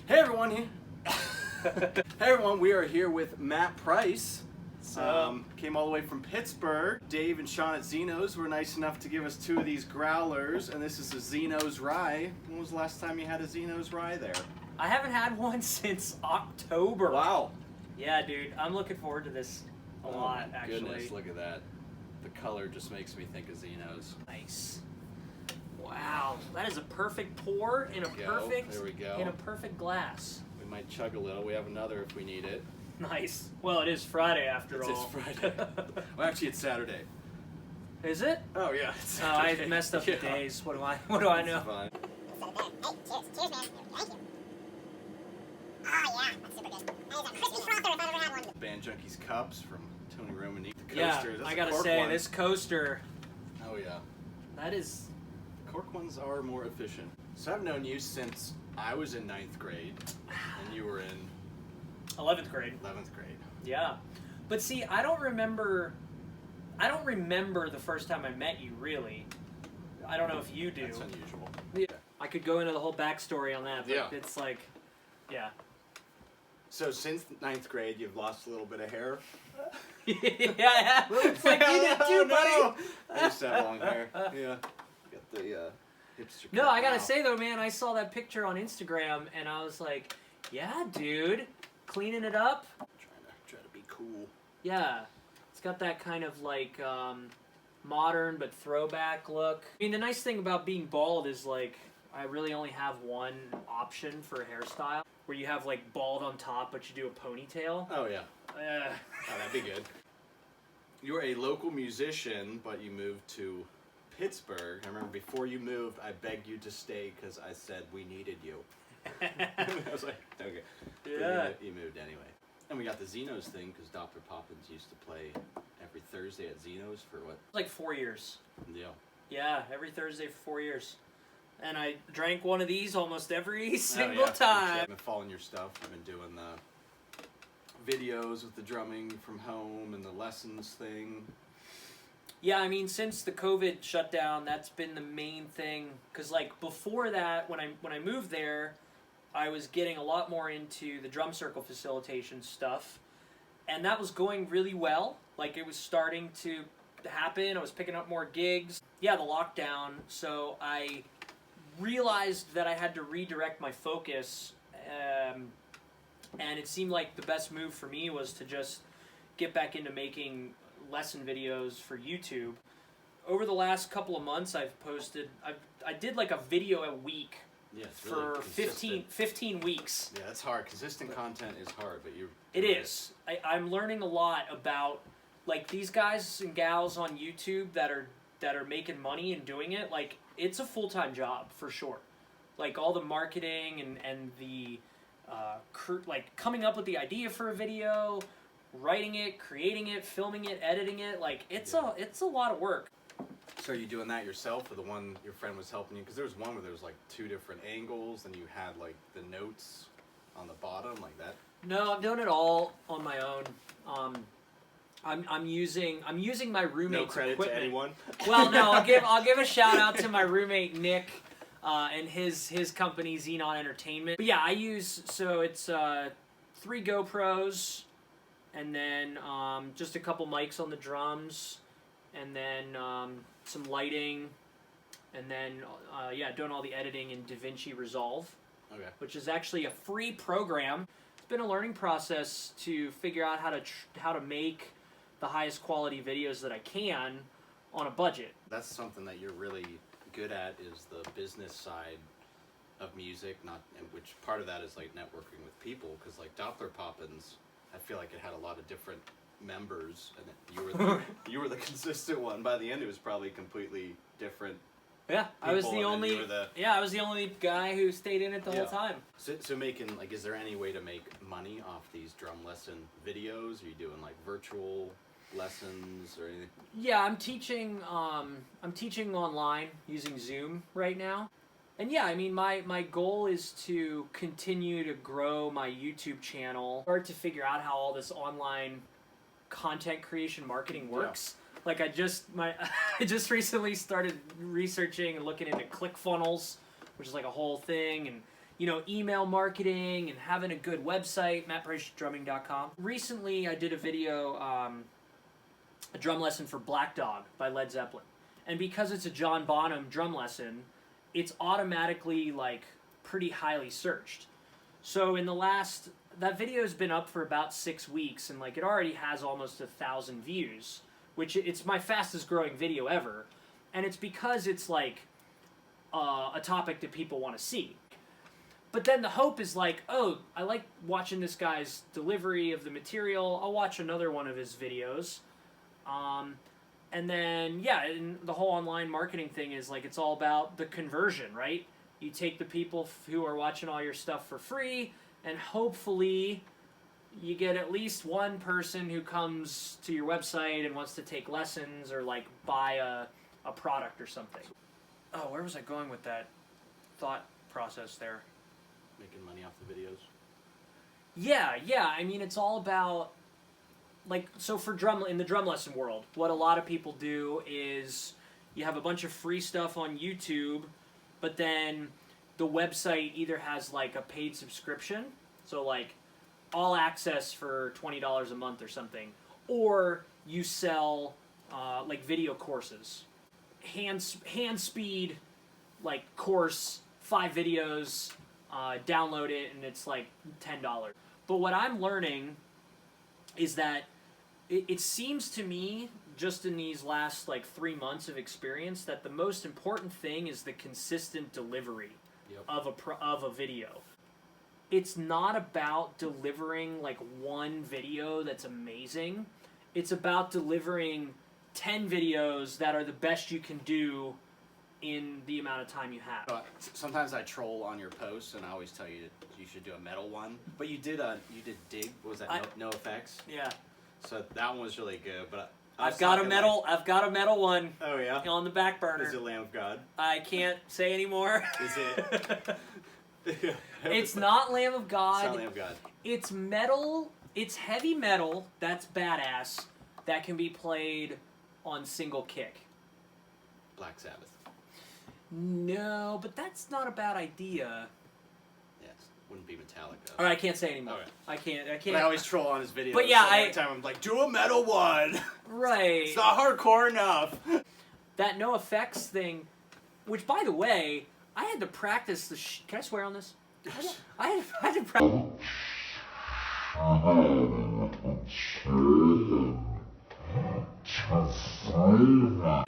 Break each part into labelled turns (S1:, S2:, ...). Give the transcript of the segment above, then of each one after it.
S1: Hey everyone, hey everyone, we are here with Matt Price. Came all the way from Pittsburgh. Dave and Sean at Zeno's were nice enough to give us 2 of these growlers, and this is a Zeno's Rye. When was the last time you had a Zeno's Rye there?
S2: I haven't had one since October.
S1: Wow.
S2: Yeah, dude, I'm looking forward to this a lot, actually.
S1: Goodness, look at that. The color just makes me think of Zeno's.
S2: Nice. Wow, that is a perfect pour in a perfect glass.
S1: We might chug a little. We have another if we need it.
S2: Nice. Well, it is Friday after all.
S1: It's Friday. Well, actually, it's Saturday.
S2: Is it?
S1: Oh yeah. It's
S2: oh, I messed up the days. What do I know?
S1: Fine.
S3: Hey, cheers, man. Thank you. Oh yeah, that's super good. That is a crispy frother if I've ever had one.
S1: Band Junkies cups from Tony Romani. The
S2: Yeah,
S1: coaster. That's
S2: I
S1: a
S2: gotta
S1: cork
S2: say,
S1: one.
S2: this coaster,
S1: Oh yeah.
S2: that is...
S1: The cork ones are more efficient. So I've known you since I was in 9th grade, and you were in
S2: 11th grade.
S1: 11th grade.
S2: Yeah. But see, I don't remember the first time I met you, really. I don't know if you do.
S1: That's unusual.
S2: Yeah. I could go into the whole backstory on that, but
S1: Yeah.
S2: it's like, yeah.
S1: So since 9th grade, you've lost a little bit of hair.
S2: Yeah, I have. It's like you did too, buddy.
S1: I used to have long hair. Yeah. Got the hipster.
S2: No,
S1: cut
S2: I gotta
S1: now.
S2: say though, man, I saw that picture on Instagram and I was like, yeah, dude, cleaning it up.
S1: Try to be cool.
S2: Yeah, it's got that kind of like modern but throwback look. I mean, the nice thing about being bald is like I really only have one option for a hairstyle, where you have like bald on top but you do a ponytail.
S1: Oh yeah. Oh, that'd be good. You're a local musician, but you moved to Pittsburgh. I remember before you moved, I begged you to stay because I said we needed you. I was like, okay.
S2: Yeah.
S1: You moved anyway. And we got the Zeno's thing because Dr. Poppins used to play every Thursday at Zeno's for what?
S2: Like 4 years.
S1: Yeah.
S2: Yeah, every Thursday for 4 years. And I drank one of these almost every single
S1: Yeah.
S2: time.
S1: I've been following your stuff. I've been doing the videos with the drumming from home and the lessons thing.
S2: Yeah, I mean, since the COVID shutdown, that's been the main thing. Cause like before that, when I moved there, I was getting a lot more into the drum circle facilitation stuff, and that was going really well. Like it was starting to happen. I was picking up more gigs. Yeah, the lockdown. So I realized that I had to redirect my focus, and it seemed like the best move for me was to just get back into making lesson videos for YouTube. Over the last couple of months, I did like a video a week.
S1: Yeah, it's
S2: for
S1: really
S2: 15 weeks.
S1: Yeah, that's hard. Consistent content is hard, but
S2: It is. I'm learning a lot about like these guys and gals on YouTube that are making money and doing it. Like it's a full-time job for sure. Like all the marketing and the like coming up with the idea for a video, writing it, creating it, filming it, editing it. Like it's a lot of work.
S1: So are you doing that yourself, or the one your friend was helping you? Because there was one where there was like 2 different angles, and you had like the notes on the bottom, like that.
S2: No, I'm doing it all on my own. I'm using my roommate's
S1: No credit
S2: equipment.
S1: to anyone.
S2: Well, no, I'll give a shout out to my roommate Nick and his company Xenon Entertainment. But yeah, I use it's 3 GoPros, and then just a couple mics on the drums, and then some lighting, and then doing all the editing in DaVinci Resolve,
S1: Okay.
S2: which is actually a free program. It's been a learning process to figure out how to make the highest quality videos that I can on a budget.
S1: That's something that you're really good at, is the business side of music, and which part of that is like networking with people, because like Doppler Poppins, I feel like it had a lot of different members, and you were the consistent one. By the end, it was probably completely different.
S2: Yeah, I was
S1: people,
S2: the
S1: and then
S2: only.
S1: you were the-
S2: Yeah, I was the only guy who stayed in it the whole time.
S1: So making like, is there any way to make money off these drum lesson videos? Are you doing like virtual lessons or anything?
S2: Yeah, I'm teaching. I'm teaching online using Zoom right now, and yeah, I mean my goal is to continue to grow my YouTube channel, or to figure out how all this online content creation marketing works. Like I just recently started researching and looking into ClickFunnels, which is like a whole thing, and email marketing and having a good website, mattprice.drumming.com. Recently, I did a video, a drum lesson for Black Dog by Led Zeppelin. And because it's a John Bonham drum lesson, it's automatically, like, pretty highly searched. So that video's been up for about 6 weeks, and, like, it already has almost 1,000 views, which it's my fastest growing video ever. And it's because it's, like, a topic that people want to see. But then the hope is like, oh, I like watching this guy's delivery of the material. I'll watch another one of his videos. And then, and the whole online marketing thing is like, it's all about the conversion, right? You take the people who are watching all your stuff for free, and hopefully you get at least one person who comes to your website and wants to take lessons or like buy a product or something. Oh, where was I going with that thought process there?
S1: Making money off the videos.
S2: Yeah. I mean, it's all about, like, so in the drum lesson world, what a lot of people do is you have a bunch of free stuff on YouTube, but then the website either has, like, a paid subscription, so, like, all access for $20 a month or something, or you sell, like, video courses. Hand speed, like, course, 5 videos, download it, and it's like $10. But what I'm learning is that it seems to me, just in these last like 3 months of experience, that the most important thing is the consistent delivery of a video. It's not about delivering like one video that's amazing. It's about delivering 10 videos that are the best you can do in the amount of time you have.
S1: Sometimes I troll on your posts, and I always tell you should do a metal one. But you did Dig. What was that? No Effects.
S2: Yeah.
S1: So that one was really good. But
S2: I've got a metal one.
S1: Oh yeah.
S2: On the back burner.
S1: Is it Lamb of God?
S2: I can't say anymore.
S1: Is it?
S2: It's not Lamb of God.
S1: It's not Lamb of God.
S2: It's metal. It's heavy metal. That's badass. That can be played on single kick.
S1: Black Sabbath.
S2: No, but that's not a bad idea.
S1: Yes, wouldn't be Metallica.
S2: All right, I can't say anymore.
S1: All right.
S2: I can't.
S1: But I always troll on his videos.
S2: But yeah,
S1: so every time I'm like, do a metal one.
S2: Right.
S1: It's not hardcore enough.
S2: That no effects thing, which by the way, I had to practice the. Can I swear on this? I had to practice.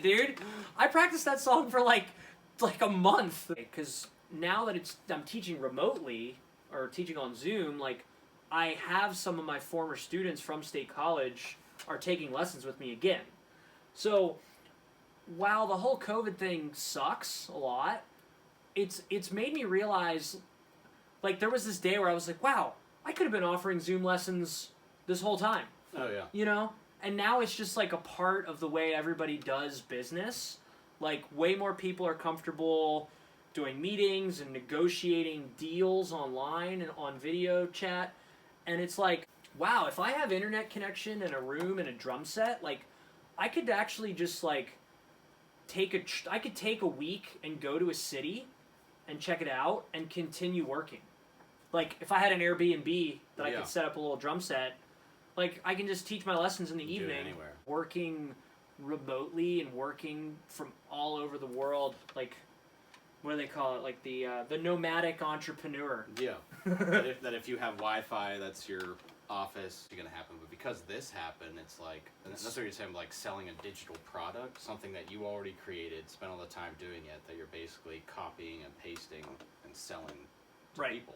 S2: Dude, I practiced that song for like a month, because now that I'm teaching remotely or teaching on Zoom, like I have some of my former students from State College are taking lessons with me again. So while the whole COVID thing sucks a lot, it's made me realize, like, there was this day where I was like, wow, I could have been offering Zoom lessons this whole time.
S1: Oh yeah.
S2: You know? And now it's just like a part of the way everybody does business. Like, way more people are comfortable doing meetings and negotiating deals online and on video chat. And it's like, wow, if I have internet connection and a room and a drum set, like, I could actually just, like, I could take a week and go to a city and check it out and continue working. Like, if I had an Airbnb that I could set up a little drum set, like, I can just teach my lessons in the evening.
S1: Anywhere.
S2: Working remotely and working from all over the world, like, what do they call it? Like the nomadic entrepreneur.
S1: Yeah. that if you have Wi-Fi, that's your office, it's gonna happen. But because this happened, it's like, and that's what you're saying, like selling a digital product, something that you already created, spent all the time doing it, that you're basically copying and pasting and selling to people.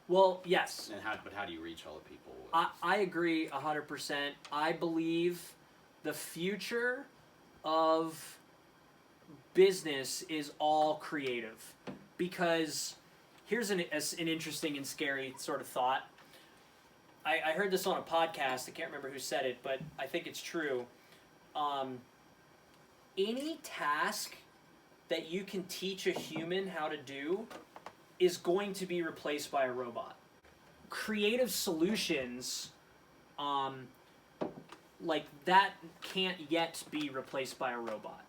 S2: Well, yes.
S1: And how do you reach all the people?
S2: I agree 100%. I believe the future of business is all creative, because here's an interesting and scary sort of thought. I heard this on a podcast. I can't remember who said it, but I think it's true. Any task that you can teach a human how to do is going to be replaced by a robot. Creative solutions, like that, can't yet be replaced by a robot.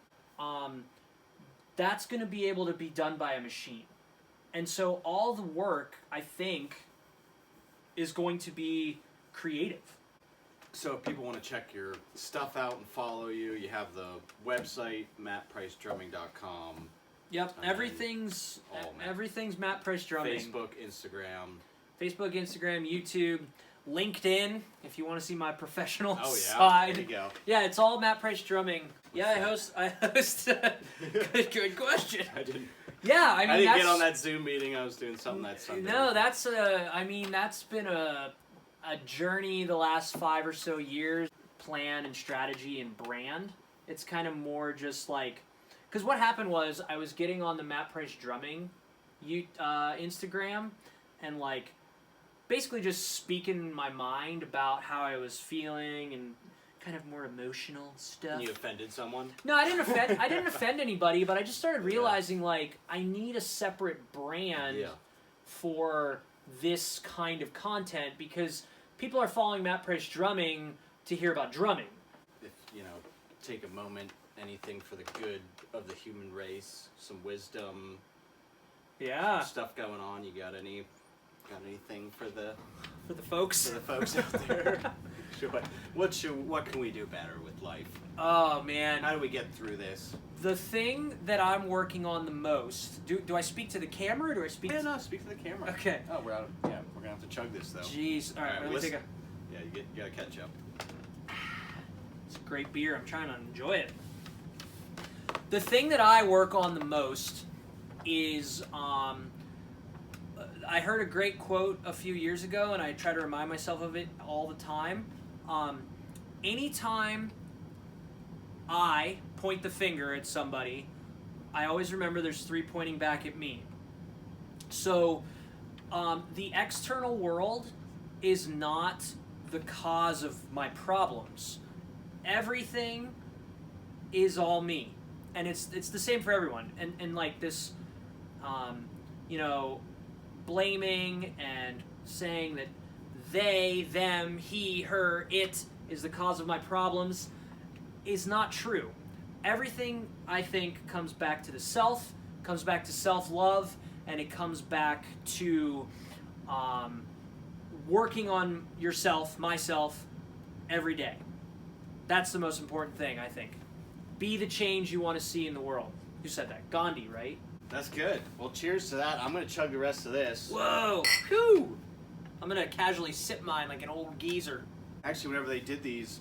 S2: That's going to be able to be done by a machine. And so all the work, I think, is going to be creative.
S1: So if people want to check your stuff out and follow you, you have the website, mattpricedrumming.com.
S2: Yep,
S1: And
S2: everything's Matt Price Drumming.
S1: Facebook, Instagram.
S2: Facebook, Instagram, YouTube, LinkedIn, if you want to see my professional
S1: Oh, yeah.
S2: side.
S1: There you go.
S2: Yeah, it's all Matt Price Drumming.
S1: What's
S2: I host good question.
S1: I didn't.
S2: Yeah, I mean,
S1: didn't
S2: that's,
S1: get on that Zoom meeting. I was doing something that Sunday.
S2: No, that's been a journey the last 5 or so years. Plan and strategy and brand. It's kind of more just like, because what happened was I was getting on the Matt Price Drumming Instagram and like basically just speaking my mind about how I was feeling and kind of more emotional stuff.
S1: And you offended someone?
S2: No, I didn't offend anybody, but I just started realizing like I need a separate brand for this kind of content because people are following Matt Price Drumming to hear about drumming.
S1: If, take a moment, anything for the good of the human race, some wisdom,
S2: Yeah.
S1: some stuff going on. You got anything for the
S2: folks?
S1: out there? What can we do better with life?
S2: Oh man.
S1: How do we get through this?
S2: The thing that I'm working on the most. Do I speak to the camera or do I speak
S1: Yeah,
S2: to
S1: no, speak to the camera.
S2: Okay.
S1: Oh, we're gonna have to chug this though.
S2: Jeez. All right, let me take a
S1: Yeah, you gotta catch up.
S2: It's a great beer. I'm trying to enjoy it. The thing that I work on the most is I heard a great quote a few years ago, and I try to remind myself of it all the time. Anytime I point the finger at somebody, I always remember there's 3 pointing back at me. So the external world is not the cause of my problems. Everything is all me, and it's the same for everyone. And like this, blaming and saying that they, them, he, her, it is the cause of my problems is not true. Everything, I think, comes back to the self, comes back to self-love, and it comes back to working on yourself, myself, every day. That's the most important thing, I think. Be the change you want to see in the world. Who said that? Gandhi, right?
S1: That's good. Well, cheers to that. I'm gonna chug the rest of this.
S2: Whoa! Whew! I'm gonna casually sip mine like an old geezer.
S1: Actually, whenever they did these,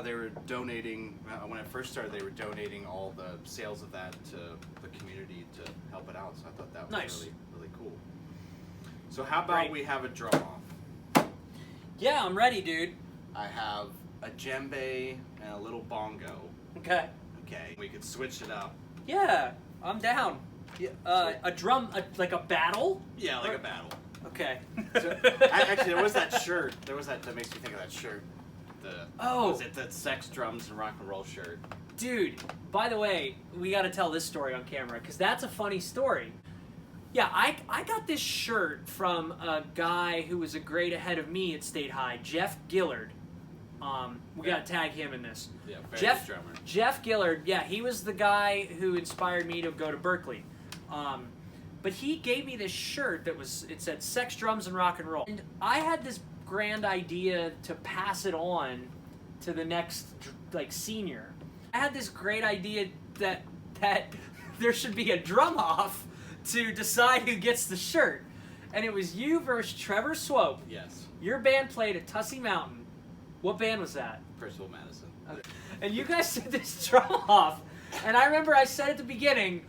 S1: they were donating. When I first started, they were donating all the sales of that to the community to help it out. So I thought that was
S2: Nice.
S1: really, really cool. So how about
S2: Great.
S1: we have a drum off?
S2: Yeah, I'm ready, dude.
S1: I have a djembe and a little bongo.
S2: Okay.
S1: Okay. We could switch it up.
S2: Yeah, I'm down. Yeah, a drum, like a battle?
S1: Yeah, like a battle.
S2: Okay.
S1: Actually, there was that shirt. That makes me think of that shirt. Was it that Sex, Drums, and Rock and Roll shirt?
S2: Dude, by the way, we got to tell this story on camera because that's a funny story. Yeah, I got this shirt from a guy who was a grade ahead of me at State High, Jeff Gillard. We got to tag him in this.
S1: Yeah, very
S2: Jeff,
S1: good drummer.
S2: Jeff Gillard, yeah, he was the guy who inspired me to go to Berkeley. But he gave me this shirt it said Sex, Drums, and Rock and Roll. And I had this grand idea to pass it on to the next, senior. I had this great idea that there should be a drum-off to decide who gets the shirt. And it was you versus Trevor Swope.
S1: Yes.
S2: Your band played at Tussey Mountain. What band was that?
S1: Percival Madison.
S2: Okay. And you guys did this drum-off. And I remember I said at the beginning,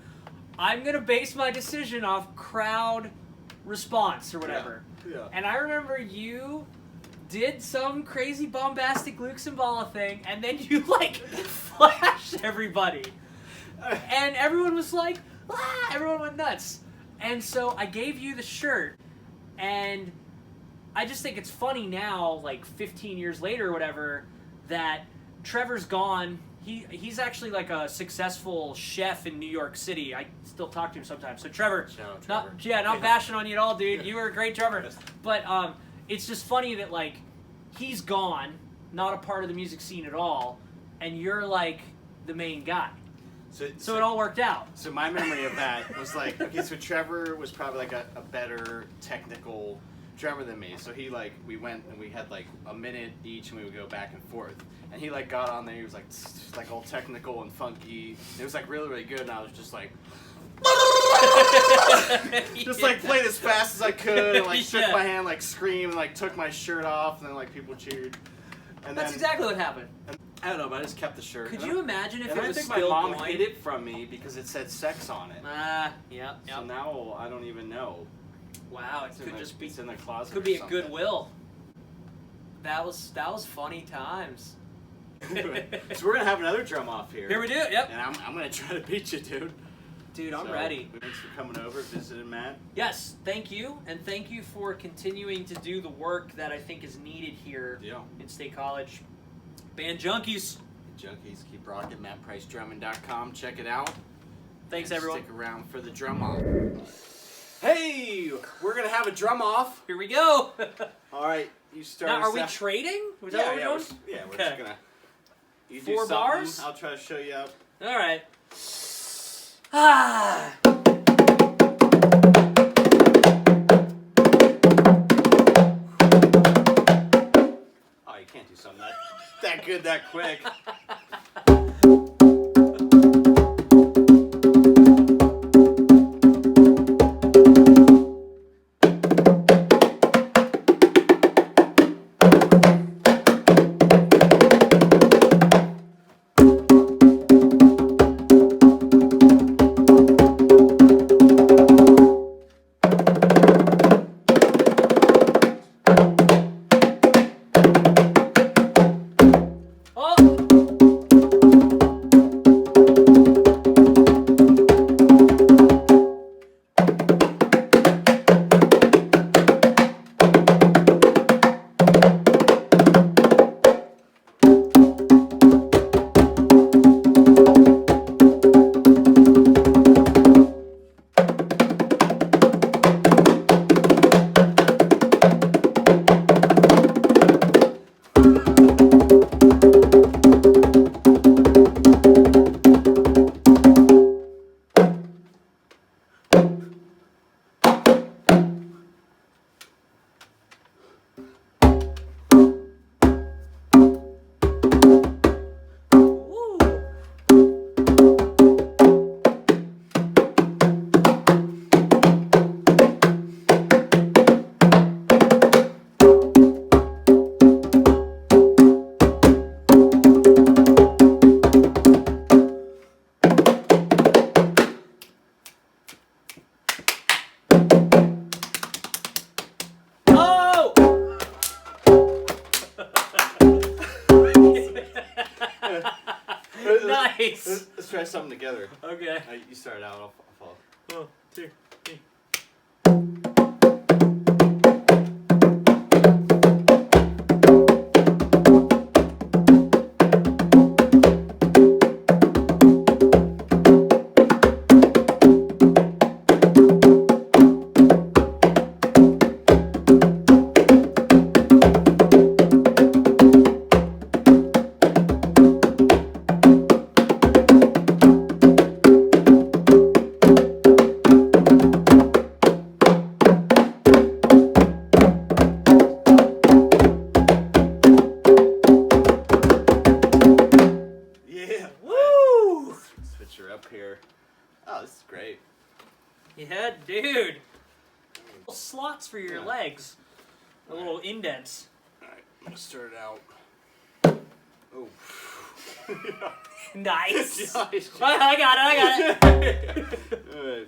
S2: I'm going to base my decision off crowd response or whatever.
S1: Yeah.
S2: And I remember you did some crazy bombastic Luke Cymbala thing, and then you, flashed everybody. And everyone was like, ah! Everyone went nuts. And so I gave you the shirt, and I just think it's funny now, 15 years later or whatever, that Trevor's gone. He's actually a successful chef in New York City. I still talk to him sometimes. So Trevor,
S1: Shout out Trevor.
S2: not bashing on you at all, dude. You were a great drummer. But it's just funny that he's gone, not a part of the music scene at all, and you're the main guy. So it all worked out.
S1: So my memory of that was like, okay, so Trevor was probably like a better technical drummer than me. So he like, we went and we had like a minute each and we would go back and forth. And he like got on there, he was like all technical and funky. It was like really, really good and I was just like, just like played as fast as I could and like shook my hand, like screamed and like took my shirt off and then like people cheered. And
S2: That's exactly what happened.
S1: I don't know, but I just kept the shirt.
S2: Could you imagine if it was
S1: I think
S2: still
S1: my mom
S2: going?
S1: hid it from me because it said sex on it.
S2: Yeah.
S1: So now I don't even know.
S2: Wow, it
S1: It's
S2: could just be.
S1: it's in the closet.
S2: Could
S1: or
S2: be a
S1: something.
S2: goodwill. That was funny times.
S1: So we're gonna have another drum off here.
S2: Here we do. Yep.
S1: And I'm gonna try to beat you, dude.
S2: Dude, I'm
S1: So,
S2: ready.
S1: Thanks for coming over, visiting Matt.
S2: Yes, thank you, and thank you for continuing to do the work that I think is needed here
S1: Yeah.
S2: in State College. Band Junkies.
S1: Junkies, keep rocking. MattPriceDrumming.com. Check it out.
S2: Thanks,
S1: And
S2: everyone.
S1: Stick around for the drum off. Hey, we're gonna have a drum off.
S2: Here we go.
S1: All right, you start.
S2: Now,
S1: us
S2: are we
S1: out.
S2: trading? Was
S1: Yeah,
S2: that what
S1: yeah,
S2: we're
S1: we're,
S2: doing?
S1: we're
S2: Okay.
S1: just gonna. You do
S2: 4
S1: something,
S2: bars?
S1: I'll try to show you up.
S2: All right. Ah.
S1: Oh, you can't do something that good that quick.
S2: Nice.
S1: Let's try something together.
S2: Okay.
S1: You start out. I'll follow.
S2: 1, 2, 3.
S1: Yeah.
S2: Woo!
S1: Switch her up here. Oh, this is great.
S2: Yeah, dude. Little slots for your
S1: Yeah.
S2: legs. A little indents.
S1: All right, I'm gonna start it out. Oh.
S2: Nice.
S1: Nice.
S2: I got it.
S1: All right.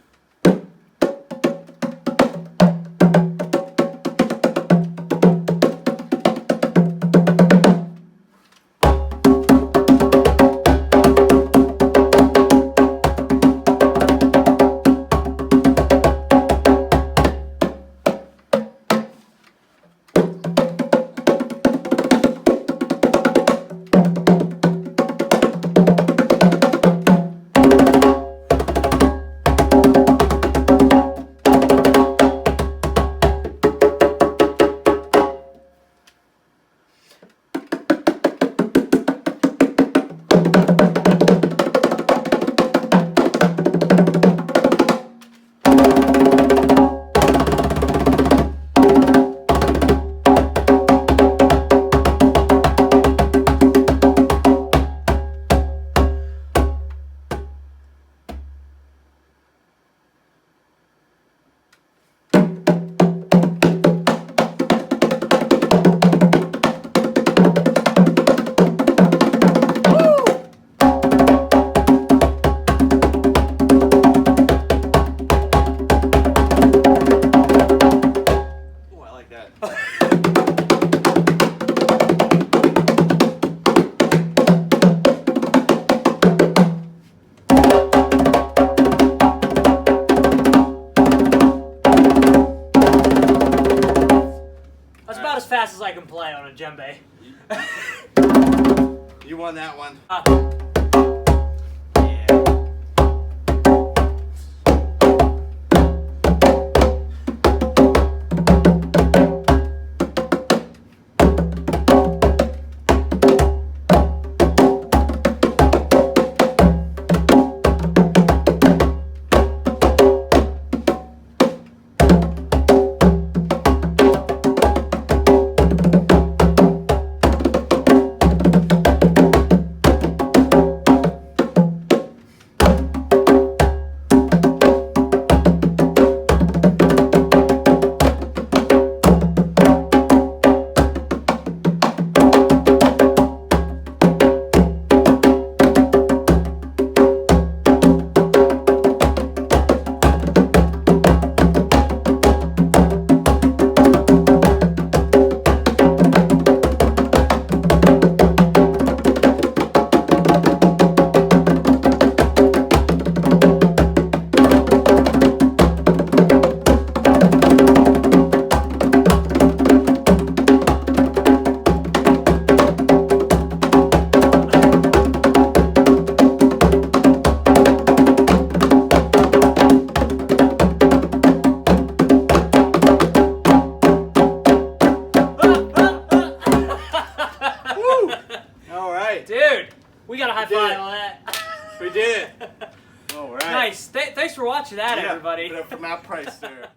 S2: about as fast as I can play on a djembe.
S1: You won that one.
S2: Dude, we got a high
S1: We did
S2: five
S1: it.
S2: on that.
S1: We did it. All right.
S2: Nice. Thanks for watching that,
S1: Yeah,
S2: everybody.
S1: put up for Matt Price there.